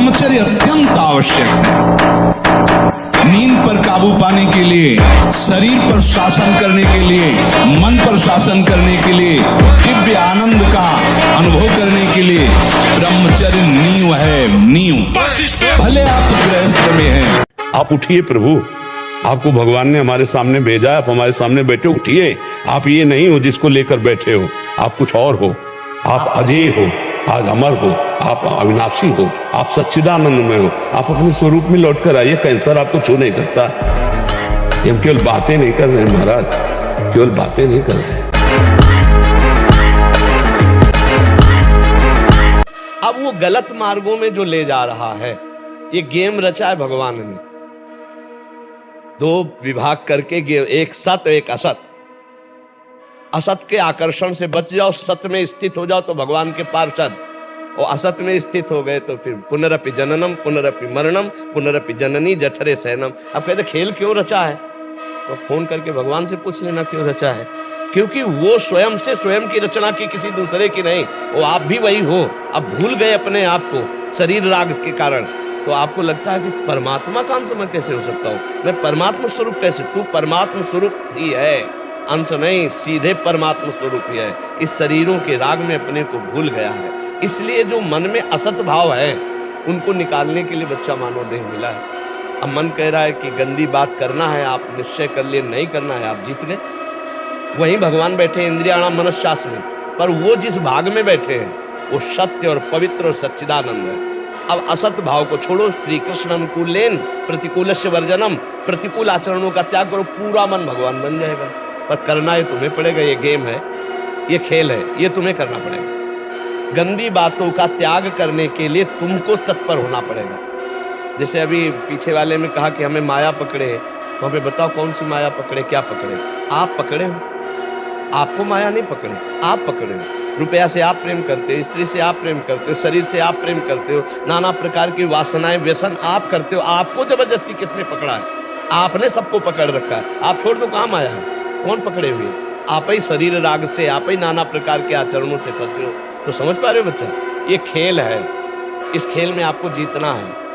ब्रह्मचर्य अत्यंत आवश्यक है। नींद पर काबू पाने के लिए, शरीर पर शासन करने के लिए, मन पर शासन करने के लिए, दिव्य आनंद का अनुभव करने के लिए ब्रह्मचर्य नींव है, नींव। भले आप गृहस्थ में हैं। आप उठिए प्रभु, आपको भगवान ने हमारे सामने भेजा, आप हमारे सामने बैठे, उठिए। आप ये नहीं हो जिसको लेकर बैठे हो, आप कुछ और हो। आप अजय हो, आज अमर हो, आप अविनाशी हो, आप सच्चिदानंद में हो। आप अपने स्वरूप में लौट कर आइए। कैंसर आपको छू नहीं सकता। हम केवल बातें नहीं कर रहे महाराज, केवल बातें नहीं कर रहे। अब वो गलत मार्गों में जो ले जा रहा है, ये गेम रचा है भगवान ने। दो विभाग करके, एक सत एक असत। असत के आकर्षण से बच जाओ, सत में स्थित हो जाओ तो भगवान के पार्षद, और असत में स्थित हो गए तो फिर पुनरपि जननम पुनरपि मरणम पुनरपि जननी जठरे शयनम। अब कहते खेल क्यों रचा है, तो फोन करके भगवान से पूछ लेना क्यों रचा है। क्योंकि वो स्वयं से स्वयं की रचना की, किसी दूसरे की नहीं। वो आप भी वही हो। अब भूल गए अपने आप को शरीर राग के कारण, तो आपको लगता है कि परमात्मा का अंश मैं कैसे हो सकता हूँ, मैं परमात्मा स्वरूप कैसे। तू परमात्मा स्वरूप ही है, अंश नहीं, सीधे परमात्मा स्वरूप ही है। इस शरीरों के राग में अपने को भूल गया है। इसलिए जो मन में असत भाव है, उनको निकालने के लिए बच्चा मानव देह मिला है। अब मन कह रहा है कि गंदी बात करना है, आप निश्चय कर लिए नहीं करना है, आप जीत गए। वहीं भगवान बैठे इंद्रियाणाम मनश्शासन में, पर वो जिस भाग में बैठे हैं वो सत्य और पवित्र और सच्चिदानंद है। अब असत भाव को छोड़ो, श्री कृष्ण अनुकूलेन प्रतिकूलस्य वर्जनम, प्रतिकूल आचरणों का त्याग करो, पूरा मन भगवान बन जाएगा। पर करना ये तुम्हें पड़ेगा, ये गेम है, ये खेल है, ये तुम्हें करना पड़ेगा। गंदी बातों का त्याग करने के लिए तुमको तत्पर होना पड़ेगा। जैसे अभी पीछे वाले में कहा कि हमें माया पकड़े, तो हमें बताओ कौन सी माया पकड़े, क्या पकड़े। आप पकड़े हो, आपको माया नहीं पकड़े, आप पकड़े हो। रुपया से आप प्रेम करते हो, स्त्री से आप प्रेम करते हो, शरीर से आप प्रेम करते हो, नाना प्रकार की वासनाएं व्यसन आप करते हो। आपको जबरदस्ती किसने पकड़ा है, आपने सबको पकड़ रखा है। आप छोड़ दो, काम आया है, कौन पकड़े हुए, आप ही शरीर राग से, आप ही नाना प्रकार के आचरणों से फंसे हो। तो समझ पा रहे हो बच्चा, ये खेल है, इस खेल में आपको जीतना है।